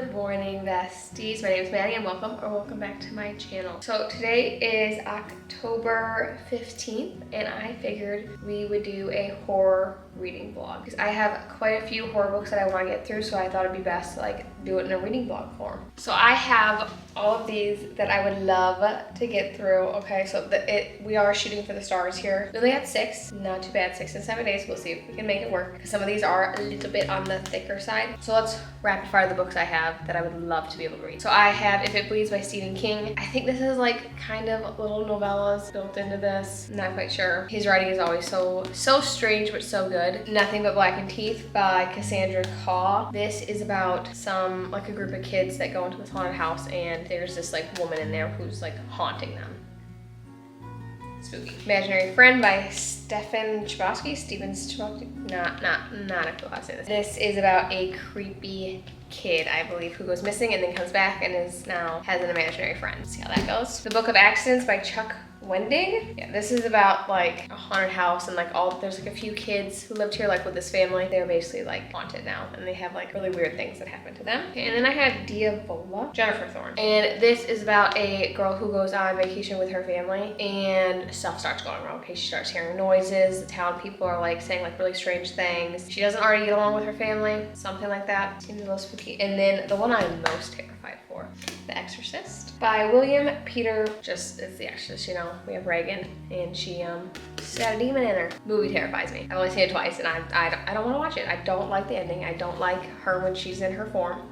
Good morning, besties. My name is Maddie and welcome back to my channel. So today is October 15th and I figured we would do a horror reading vlog because I have quite a few horror books that I want to get through, so I thought it'd be best to like do it in a reading vlog form. So I have all of these that I would love to get through. Okay, so we are shooting for the stars here. We only had 6, not too bad, 6 and 7 days. We'll see if we can make it work because some of these are a little bit on the thicker side. So let's rapid fire the books I have that I would love to be able to read. So I have If It Bleeds by Stephen King. I think this is like kind of little novellas built into this. Not quite sure. His writing is always so strange but so good. Nothing But Blackened Teeth by Cassandra Caw. This is about a group of kids that go into this haunted house and there's this like woman in there who's like haunting them. Spooky. Imaginary Friend by Steven Chbosky. Not a clue how to say this. This is about a creepy kid, I believe, who goes missing and then comes back and has an imaginary friend. Let's see how that goes. The Book of Accidents by Chuck Wendig. Yeah, this is about like a haunted house and there's like a few kids who lived here like with this family. They're basically like haunted now and they have like really weird things that happen to them. Okay, and then I have Diavola, Jennifer Thorne. And this is about a girl who goes on vacation with her family and stuff starts going wrong. Okay, she starts hearing noises. The town people are like saying like really strange things. She doesn't already get along with her family, something like that. Seems a little spooky. And then the one I'm most terrified for, The Exorcist by William Peter. It's The Exorcist, you know. We have Reagan and she's got a demon in her. Movie terrifies me. I've only seen it twice and I don't want to watch it. I don't like the ending. I don't like her when she's in her form.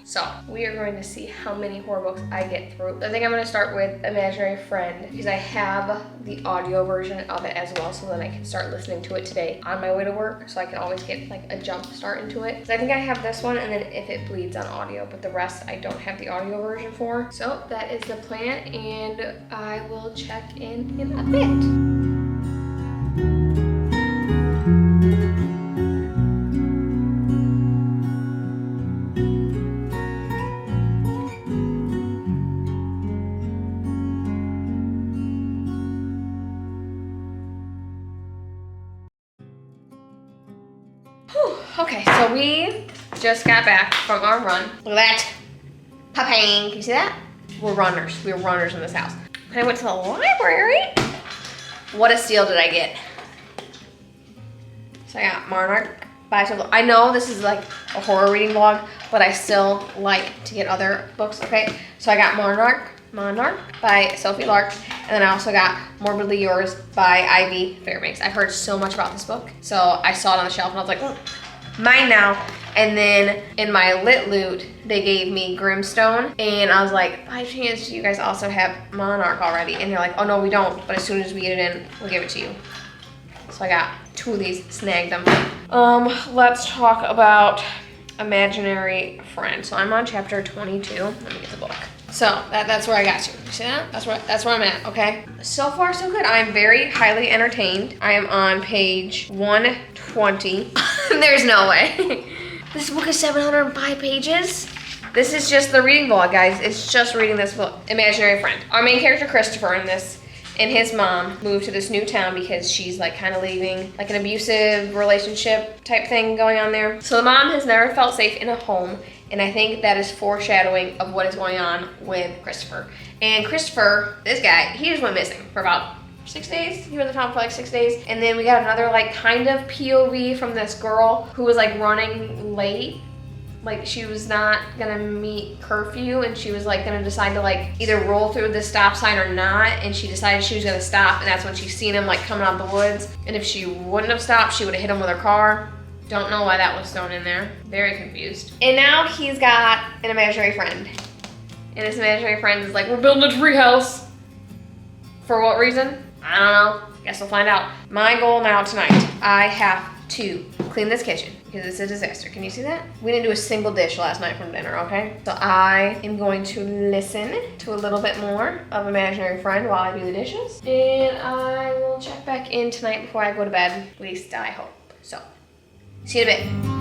So we are going to see how many horror books I get through. I think I'm going to start with Imaginary Friend because I have the audio version of it as well, so then I can start listening to it today on my way to work, so I can always get like a jump start into it. So I think I have this one and then If It Bleeds on audio, but the rest I don't have the audio version for. So that is the plan and I will check in a bit. Okay, so we just got back from our run. Look at that. Popping. Can you see that? We're runners. We're runners in this house. And I went to the library. What a steal did I get? So I got Monarch by Sophie. I know this is like a horror reading vlog, but I still like to get other books, okay? So I got Monarch by Sophie Lark, and then I also got Morbidly Yours by Ivy Fairbanks. I heard so much about this book, so I saw it on the shelf and I was like, mine now. And then in my lit loot, they gave me Grimstone, and I was like, by chance, you guys also have Monarch already? And they're like, oh no, we don't, but as soon as we get it in, we'll give it to you. So I got 2 of these, snagged them. Let's talk about Imaginary Friend. So I'm on chapter 22. Let me get the book. So that's where I got to. You see that? That's where I'm at, okay? So far, so good. I'm very highly entertained. I am on page 120. There's no way. This book is 705 pages. This is just the reading vlog, guys. It's just reading this book. Imaginary Friend. Our main character, Christopher, in this, and his mom moved to this new town because she's like kind of leaving like an abusive relationship type thing going on there. So the mom has never felt safe in a home, and I think that is foreshadowing of what is going on with Christopher. And Christopher, this guy, he just went missing for about 6 days. He was in the town for like 6 days. And then we got another like kind of POV from this girl who was like running late. Like she was not gonna meet curfew and she was like gonna decide to like either roll through the stop sign or not, and she decided she was gonna stop, and that's when she seen him like coming out of the woods, and if she wouldn't have stopped, she would have hit him with her car. Don't know why that was thrown in there. Very confused. And now he's got an imaginary friend. And his imaginary friend is like, we're building a tree house. For what reason? I don't know. Guess we'll find out. My goal now tonight, I have to clean this kitchen because it's a disaster. Can you see that? We didn't do a single dish last night from dinner, okay? So I am going to listen to a little bit more of Imaginary Friend while I do the dishes. And I will check back in tonight before I go to bed. At least I hope. So, see you in a bit.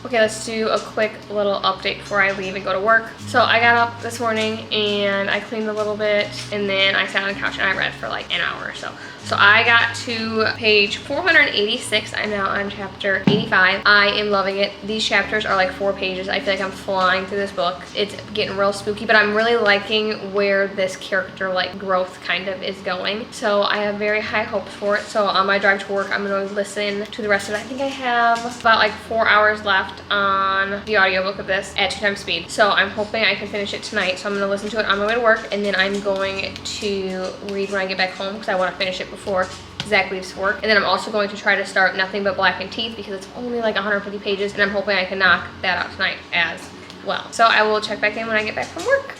Okay, let's do a quick little update before I leave and go to work. So I got up this morning and I cleaned a little bit, and then I sat on the couch and I read for like an hour or so. So I got to page 486. I'm now on chapter 85. I am loving it. These chapters are like 4 pages. I feel like I'm flying through this book. It's getting real spooky, but I'm really liking where this character like growth kind of is going. So I have very high hopes for it. So on my drive to work, I'm going to listen to the rest of it. I think I have about like 4 hours left on the audiobook of this at 2 times speed. So I'm hoping I can finish it tonight. So I'm going to listen to it on my way to work, and then I'm going to read when I get back home because I want to finish it before Zach leaves for work. And then I'm also going to try to start Nothing But Black and Teeth because it's only like 150 pages, and I'm hoping I can knock that out tonight as well. So I will check back in when I get back from work.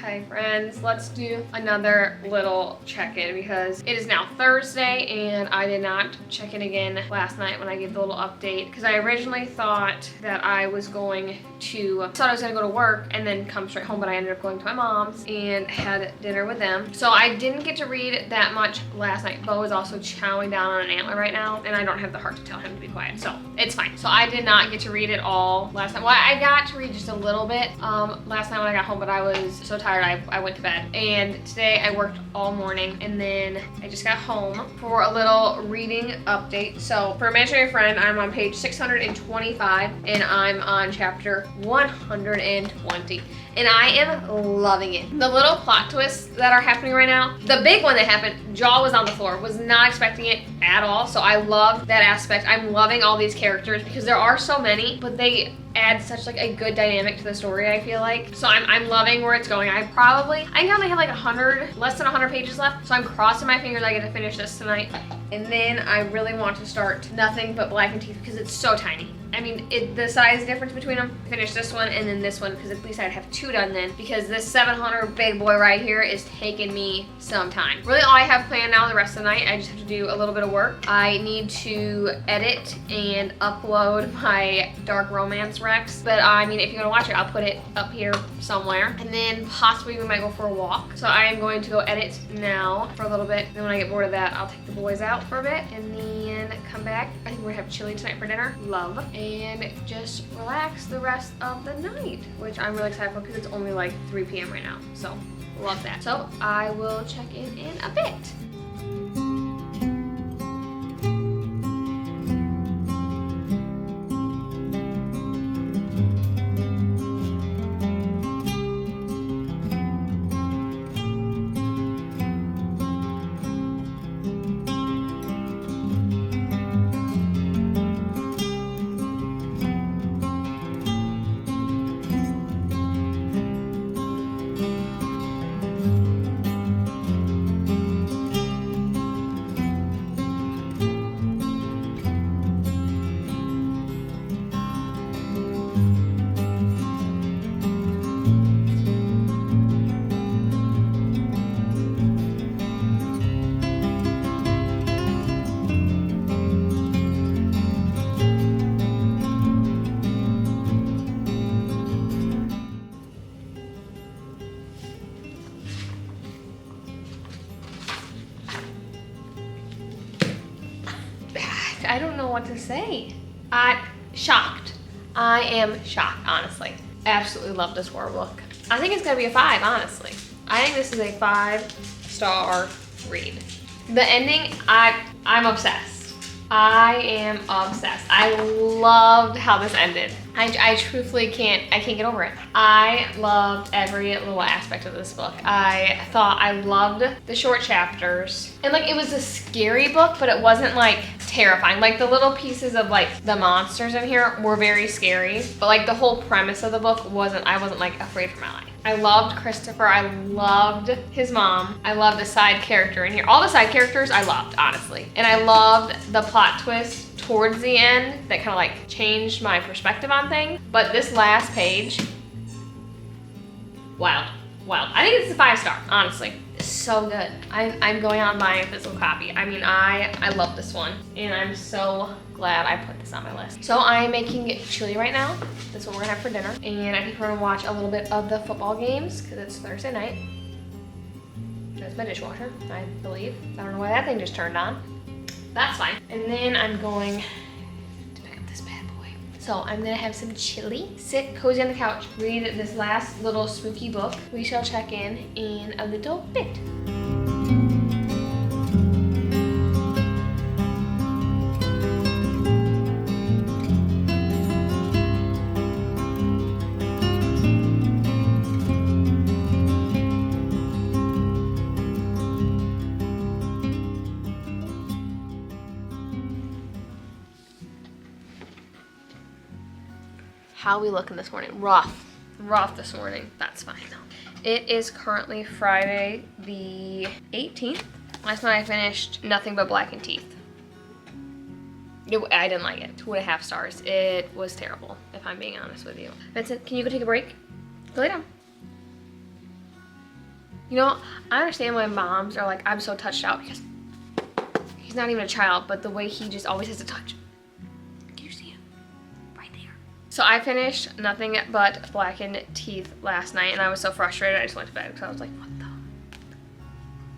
Okay, friends, let's do another little check-in because it is now Thursday and I did not check in again last night when I gave the little update because I originally thought that I was going to go to work and then come straight home, but I ended up going to my mom's and had dinner with them. So I didn't get to read that much last night. Bo is also chowing down on an antler right now, and I don't have the heart to tell him to be quiet, so it's fine. So I did not get to read it all last night. Well, I got to read just a little bit last night when I got home, but I was so tired I went to bed. And today I worked all morning, and then I just got home for a little reading update. So for Imaginary Friend, I'm on page 625 and I'm on chapter 120, and I am loving it. The little plot twists that are happening right now, the big one that happened, jaw was on the floor, was not expecting it at all, so I love that aspect. I'm loving all these characters because there are so many, but they add such like a good dynamic to the story, I feel like. So I'm loving where it's going. I only have like less than 100 pages left, so I'm crossing my fingers I get to finish this tonight. And then I really want to start Nothing But Black and Teeth because it's so tiny. I mean, the size difference between them, finish this one and then this one, because at least I'd have 2 done then, because this 700 big boy right here is taking me some time. Really all I have planned now the rest of the night, I just have to do a little bit of work. I need to edit and upload my dark romance recs, but I mean, if you're gonna watch it, I'll put it up here somewhere, and then possibly we might go for a walk. So I am going to go edit now for a little bit, and then when I get bored of that, I'll take the boys out for a bit, and then come back. I think we're gonna have chili tonight for dinner. Love. And just relax the rest of the night, which I'm really excited for because it's only like 3 p.m. right now. So love that. So I will check in a bit. I don't know what to say. I'm shocked. I am shocked, honestly. Absolutely love this horror book. I think it's gonna be a 5, honestly. I think this is a 5-star read. The ending, I'm obsessed. I am obsessed. I loved how this ended. I truthfully can't get over it. I loved every little aspect of this book. I thought I loved the short chapters. And like, it was a scary book, but it wasn't like terrifying. Like the little pieces of like the monsters in here were very scary, but like the whole premise of the book I wasn't like afraid for my life. I loved Christopher. I loved his mom. I loved the side character in here. All the side characters I loved, honestly. And I loved the plot twist towards the end that kind of like changed my perspective on things. But this last page, wild. I think it's a 5-star, honestly. It's so good. I'm going out and buying a physical copy. I mean, I love this one, and I'm so glad I put this on my list. So I'm making chili right now. That's what we're gonna have for dinner. And I think we're gonna watch a little bit of the football games because it's Thursday night. That's my dishwasher, I believe. I don't know why that thing just turned on. That's fine. And then I'm going to pick So I'm gonna have some chili, sit cozy on the couch, read this last little spooky book. We shall check in a little bit. How are we looking this morning? Rough this morning. That's fine though. It is currently Friday the 18th. Last night I finished Nothing But Black and Teeth. I didn't like it. 2.5 stars. It was terrible, if I'm being honest with you. Vincent, can you go take a break? Go lay down. You know, I understand why moms are like, I'm so touched out because he's not even a child, but the way he just always has a touch. So I finished Nothing But Blackened Teeth last night, and I was so frustrated I just went to bed because I was like, what the?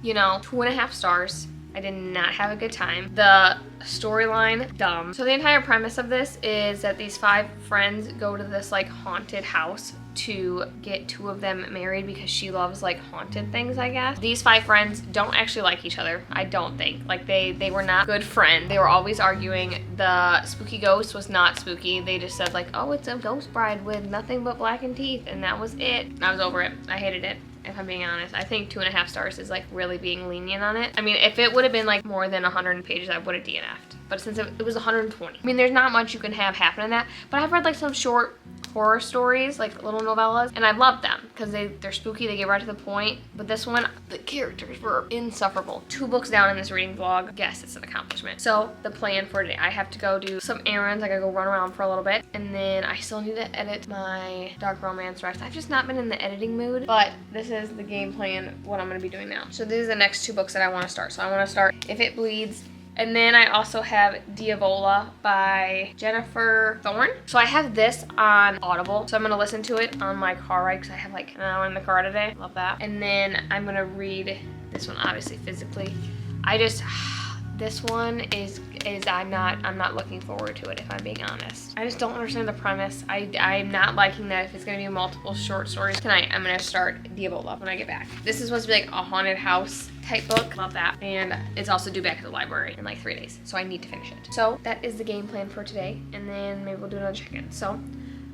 You know, 2.5 stars. I did not have a good time. The storyline, dumb. So the entire premise of this is that these 5 friends go to this like haunted house to get 2 of them married because she loves like haunted things, I guess. These 5 friends don't actually like each other, I don't think. Like they were not good friends. They were always arguing. The spooky ghost was not spooky. They just said like, oh, it's a ghost bride with nothing but blackened teeth, and that was it. I was over it. I hated it. If I'm being honest, I think 2.5 stars is like really being lenient on it. I mean, if it would have been like more than 100 pages, I would have DNF'd. But since it was 120, I mean, there's not much you can have happen in that. But I've read like some short horror stories, like little novellas, and I love them because they're spooky, they get right to the point. But this one, the characters were insufferable. 2 books down in this reading vlog. Yes, it's an accomplishment. So the plan for today, I have to go do some errands. I gotta go run around for a little bit, and then I still need to edit my dark romance rest. I've just not been in the editing mood, but this is the game plan, what I'm gonna be doing now. So these are the next 2 books that I want to start. So I want to start If It Bleeds, and then I also have Diavola by Jennifer Thorne. So I have this on Audible, so I'm gonna listen to it on my car ride because I have like an hour in the car today. Love that. And then I'm gonna read this one obviously physically. This one is I'm not looking forward to it, if I'm being honest. I just don't understand the premise. I'm not liking that if it's gonna be multiple short stories. Tonight I'm gonna start Diavola when I get back. This is supposed to be like a haunted house type book. Love that. And it's also due back at the library in like 3 days, so I need to finish it. So that is the game plan for today, and then maybe we'll do another check-in. So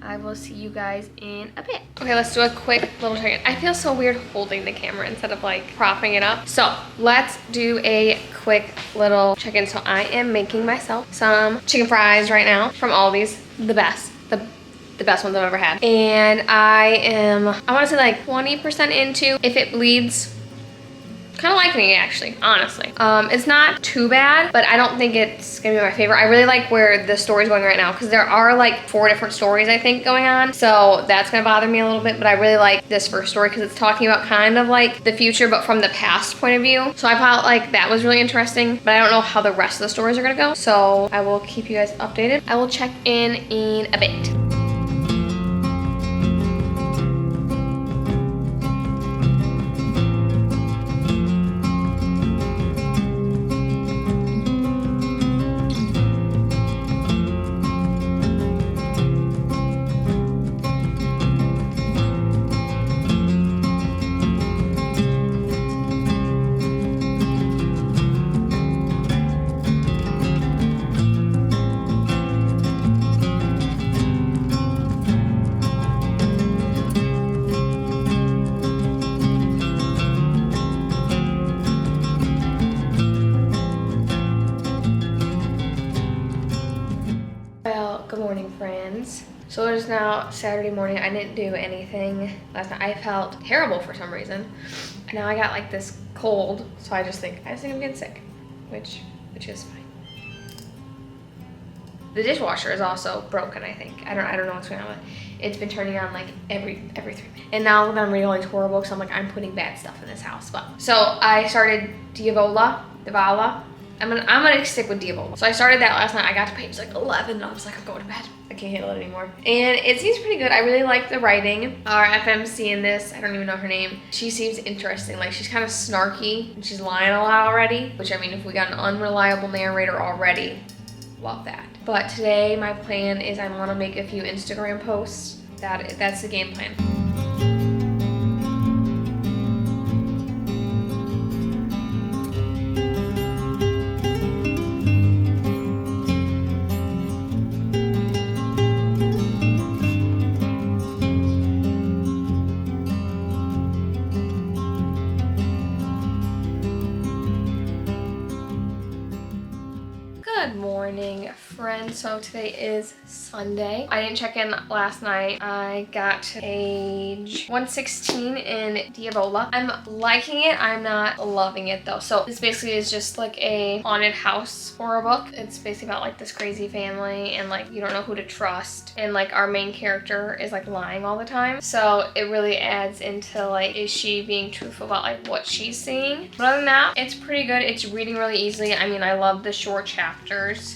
I will see you guys in a bit. Okay, let's do a quick little check-in. I feel so weird holding the camera instead of like propping it up. So let's do a quick little check-in. So I am making myself some chicken fries right now from Aldi's, the best ones I've ever had. And I wanna say like 20% into If It Bleeds. Kind of liking it actually, honestly. It's not too bad, but I don't think it's gonna be my favorite. I really like where the story's going right now because there are like 4 different stories I think going on. So that's gonna bother me a little bit, but I really like this first story because it's talking about kind of like the future, but from the past point of view. So I thought like that was really interesting, but I don't know how the rest of the stories are gonna go. So I will keep you guys updated. I will check in a bit. Good morning, friends. So it is now Saturday morning. I didn't do anything last night. I felt terrible for some reason. Now I got like this cold, so I just think I'm getting sick, which is fine. The dishwasher is also broken, I think. I don't know what's going on with it. It's been turning on like every 3 minutes. And now that I'm reading all these horror books, I'm like, I'm putting bad stuff in this house. But so I started Diavola. I'm gonna stick with Diavola. So I started that last night. I got to page like 11 and I was like, I'm going to bed. I can't handle it anymore. And it seems pretty good. I really like the writing. Our FMC in this, I don't even know her name. She seems interesting. Like she's kind of snarky and she's lying a lot already. Which I mean, if we got an unreliable narrator already, love that. But today my plan is I want to make a few Instagram posts. That's the game plan. Good morning, friends. So today is Sunday. I didn't check in last night. I got to page 116 in Diavola. I'm liking it. I'm not loving it though. So this basically is just like a haunted house horror book. It's basically about like this crazy family and like you don't know who to trust. And like our main character is like lying all the time. So it really adds into like, is she being truthful about like what she's seeing? But other than that, it's pretty good. It's reading really easily. I mean, I love the short chapters.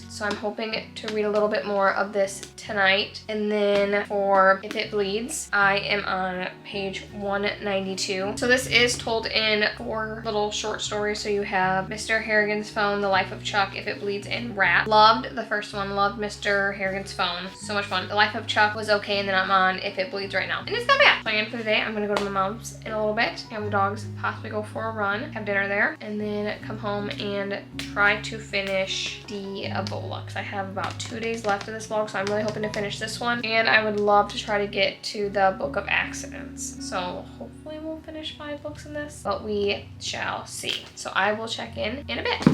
So I'm hoping to read a little bit more of this tonight. And then for If It Bleeds, I am on page 192. So this is told in 4 little short stories. So you have Mr. Harrigan's Phone, The Life of Chuck, If It Bleeds, and Rat. Loved the first one. Loved Mr. Harrigan's Phone. So much fun. The Life of Chuck was okay, and then I'm on If It Bleeds right now. And it's not bad. Plan for the day, I'm gonna go to my mom's in a little bit, have the dogs possibly go for a run, have dinner there, and then come home and try to finish Diavola, because I have about 2 days left of this vlog, so I'm really hoping to finish this one. And I would love to try to get to the Book of Accidents. So hopefully we'll finish 5 books in this, but we shall see. So I will check in a bit.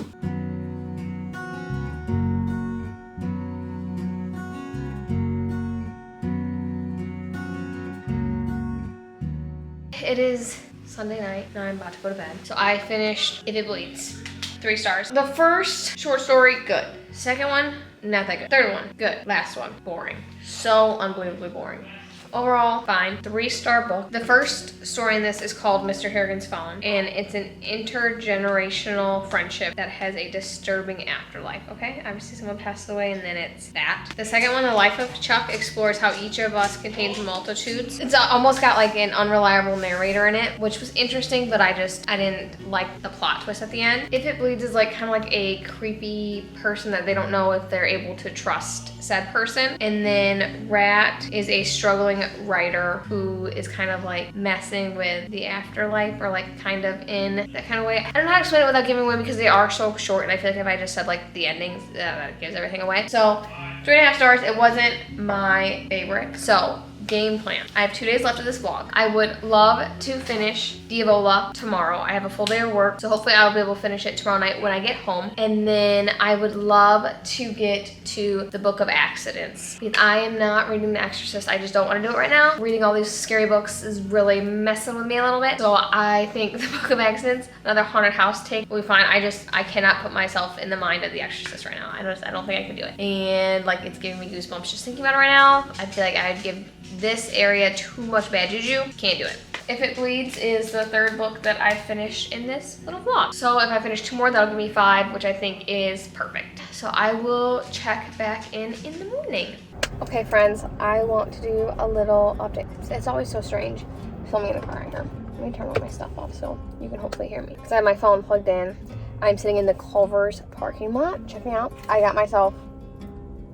It is Sunday night, now I'm about to go to bed. So I finished If It Bleeds. 3 stars. The first short story, good. Second one, not that good. Third one, good. Last one, boring. So unbelievably boring. Overall, fine. 3-star book. The first story in this is called Mr. Harrigan's Phone, and it's an intergenerational friendship that has a disturbing afterlife, okay? Obviously someone passes away and then it's that. The second one, The Life of Chuck, explores how each of us contains multitudes. It's almost got like an unreliable narrator in it, which was interesting, but I didn't like the plot twist at the end. If It Bleeds is like kind of like a creepy person that they don't know if they're able to trust said person. And then Rat is a struggling writer who is kind of like messing with the afterlife, or like kind of in that kind of way. I don't know how to explain it without giving away because they are so short, and I feel like if I just said like the endings, that gives everything away. So 3.5 stars. It wasn't my favorite. So game plan. I have 2 days left of this vlog. I would love to finish Diavola tomorrow. I have a full day of work, so hopefully I'll be able to finish it tomorrow night when I get home. And then I would love to get to the Book of Accidents, because I am not reading The Exorcist. I just don't want to do it right now. Reading all these scary books is really messing with me a little bit. So I think the Book of Accidents, another haunted house take, will be fine. I cannot put myself in the mind of The Exorcist right now. I don't think I can do it. And like, it's giving me goosebumps just thinking about it right now. I feel like I'd give this area too much bad juju. Can't do it. If It Bleeds is the 3rd book that I finished in this little vlog. So if I finish 2 more, that'll give me 5, which I think is perfect. So I will check back in the morning. Okay, friends, I want to do a little update. It's always so strange filming in the car right here. Let me turn all my stuff off so you can hopefully hear me, because I have my phone plugged in. I'm sitting in the Culver's parking lot. Check me out. I got myself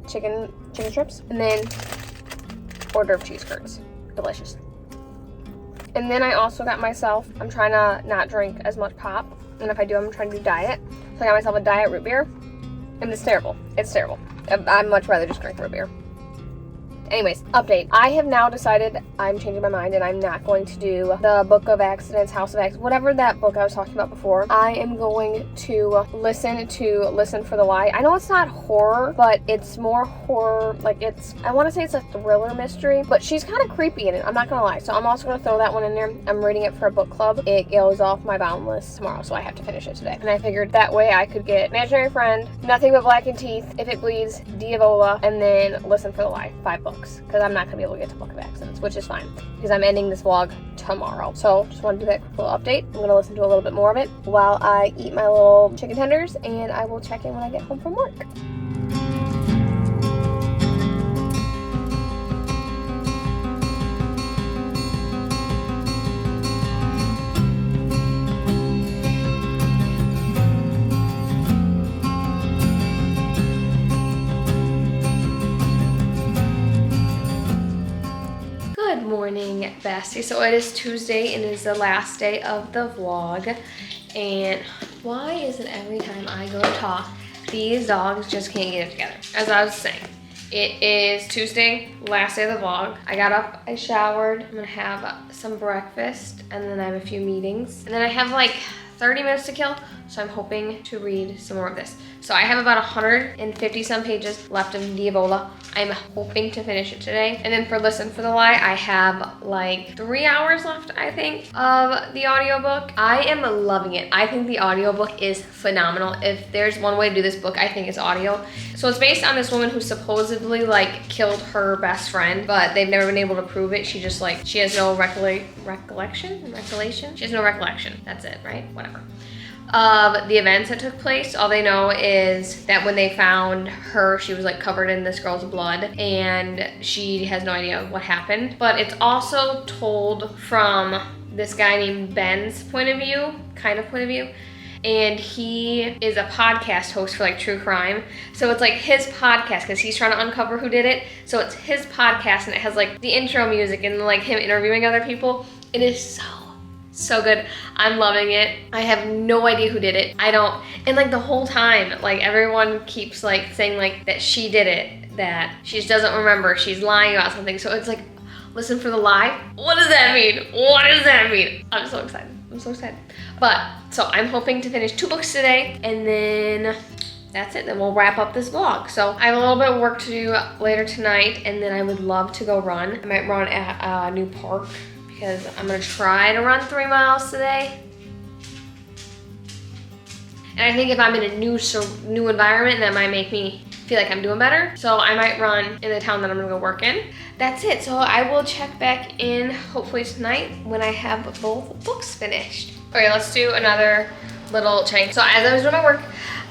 chicken strips and then hors d'oeuvre cheese curds. Delicious. And then I also got myself, I'm trying to not drink as much pop, and if I do, I'm trying to do diet. So I got myself a diet root beer, and it's terrible. It's terrible. I'd much rather just drink root beer. Anyways, update. I have now decided I'm changing my mind, and I'm not going to do the Book of Accidents, House of Accidents, whatever that book I was talking about before. I am going to listen for the Lie. I know it's not horror, but it's more horror, like I want to say it's a thriller mystery, but she's kind of creepy in it, I'm not gonna lie. So I'm also gonna throw that one in there. I'm reading it for a book club. It goes off my bound list tomorrow, so I have to finish it today. And I figured that way I could get Imaginary Friend, Nothing But Black and Teeth, If It Bleeds, Diavola, and then Listen for the Lie. 5 books. Because I'm not going to be able to get to Book of Accidents, which is fine, because I'm ending this vlog tomorrow. So just want to do that quick little update. I'm going to listen to a little bit more of it while I eat my little chicken tenders, and I will check in when I get home from work. bestie. So it is Tuesday and it is the last day of the vlog. And why is it every time I go to talk, these dogs just can't get it together? As I was saying, it is Tuesday, last day of the vlog. I got up, I showered, I'm gonna have some breakfast, and then I have a few meetings. And then I have like 30 minutes to kill, so I'm hoping to read some more of this. So I have about 150 some pages left of Diavola. I'm hoping to finish it today. And then for Listen for the Lie, I have like 3 hours left, I think, of the audiobook. I am loving it. I think the audiobook is phenomenal. If there's one way to do this book, I think it's audio. So it's based on this woman who supposedly like killed her best friend, but they've never been able to prove it. She just like, she has no recollection? She has no recollection. That's it, right? Whatever. Of the events that took place. All they know is that when they found her, she was like covered in this girl's blood and she has no idea what happened. But it's also told from this guy named Ben's point of view, and he is a podcast host for like true crime. So it's like his podcast because he's trying to uncover who did it. So it's his podcast and it has like the intro music and like him interviewing other people. It is so good. I'm loving it. I have no idea who did it. And like the whole time, like everyone keeps like saying like that she did it, that she just doesn't remember, she's lying about something. So it's like, listen for the lie. What does that mean? What does that mean? I'm so excited. I'm so excited. But, so I'm hoping to finish 2 books today and then that's it. Then we'll wrap up this vlog. So I have a little bit of work to do later tonight and then I would love to go run. I might run at a new park, because I'm gonna try to run 3 miles today. And I think if I'm in a new environment, that might make me feel like I'm doing better. So I might run in the town that I'm gonna go work in. That's it, so I will check back in hopefully tonight when I have both books finished. Okay, let's do another little check. So as I was doing my work,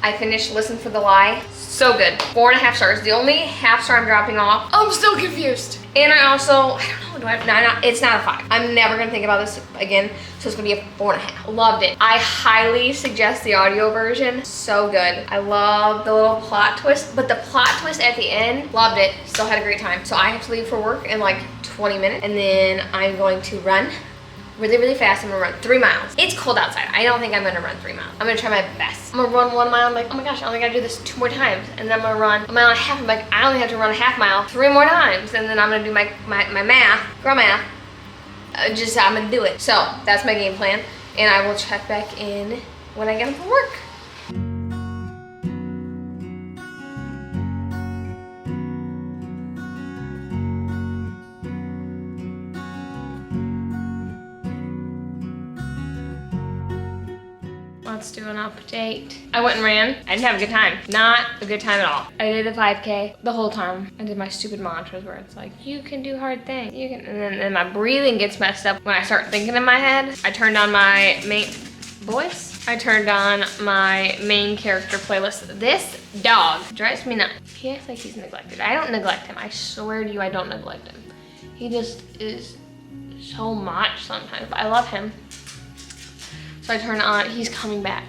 I finished Listen for the Lie. So good, 4.5 stars. The only half star I'm dropping off. I'm still confused. And I also, I don't know, it's not a 5. I'm never gonna think about this again, so it's gonna be a 4.5. Loved it. I highly suggest the audio version. So good. I love the little plot twist, but the plot twist at the end, loved it. Still had a great time. So I have to leave for work in like 20 minutes, and then I'm going to run really, really fast. I'm gonna run 3 miles. It's cold outside. I don't think I'm gonna run 3 miles. I'm gonna try my best. I'm gonna run 1 mile. I'm like, oh my gosh, I only gotta do this 2 more times. And then I'm gonna run 1.5 miles. I'm like, I only have to run a half mile 3 more times. And then I'm gonna do my math, girl math. I'm gonna do it. So that's my game plan. And I will check back in when I get home from work. Let's do an update. I went and ran. I didn't have a good time. Not a good time at all. I did a 5K the whole time. I did my stupid mantras where it's like, you can do hard things. You can, and then my breathing gets messed up when I start thinking in my head. I turned on my main character playlist. This dog drives me nuts. He acts like he's neglected. I don't neglect him. I swear to you, I don't neglect him. He just is so much sometimes, but I love him. So I turned on, he's coming back.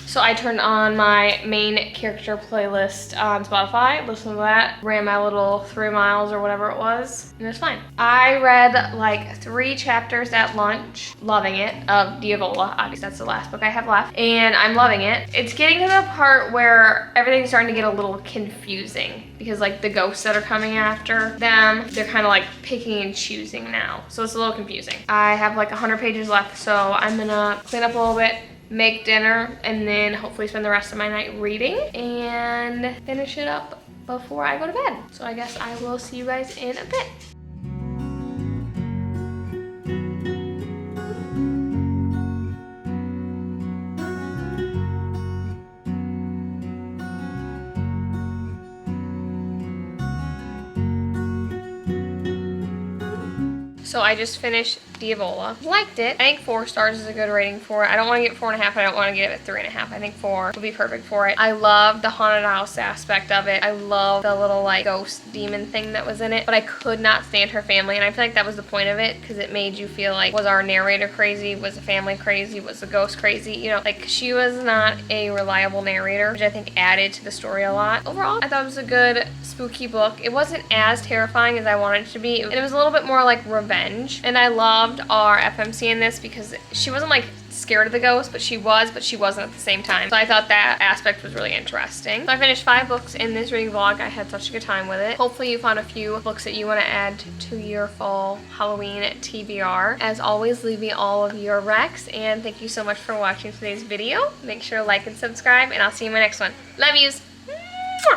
So I turned on my main character playlist on Spotify, listened to that, ran my little 3 miles or whatever it was, and it was fine. I read like 3 chapters at lunch, loving it, of Diavola. Obviously that's the last book I have left, and I'm loving it. It's getting to the part where everything's starting to get a little confusing because like the ghosts that are coming after them, they're kind of like picking and choosing now. So it's a little confusing. I have like 100 pages left, so I'm gonna clean up a little bit, make dinner, and then hopefully spend the rest of my night reading and finish it up before I go to bed. So I guess I will see you guys in a bit. So I just finished Diavola. Liked it. I think 4 stars is a good rating for it. I don't want to give it 4.5. I don't want to give it 3.5. I think 4 would be perfect for it. I love the haunted house aspect of it. I love the little like ghost demon thing that was in it, but I could not stand her family, and I feel like that was the point of it, because it made you feel like, was our narrator crazy? Was the family crazy? Was the ghost crazy? You know, like she was not a reliable narrator, which I think added to the story a lot. Overall, I thought it was a good spooky book. It wasn't as terrifying as I wanted it to be, and it was a little bit more like revenge, and I loved our FMC in this because she wasn't like scared of the ghost, but she wasn't at the same time. So I thought that aspect was really interesting. So I finished 5 books in this reading vlog. I had such a good time with it. Hopefully you found a few books that you want to add to your fall Halloween TBR. As always, leave me all of your recs, and thank you so much for watching today's video. Make sure to like and subscribe, and I'll see you in my next one. Love yous!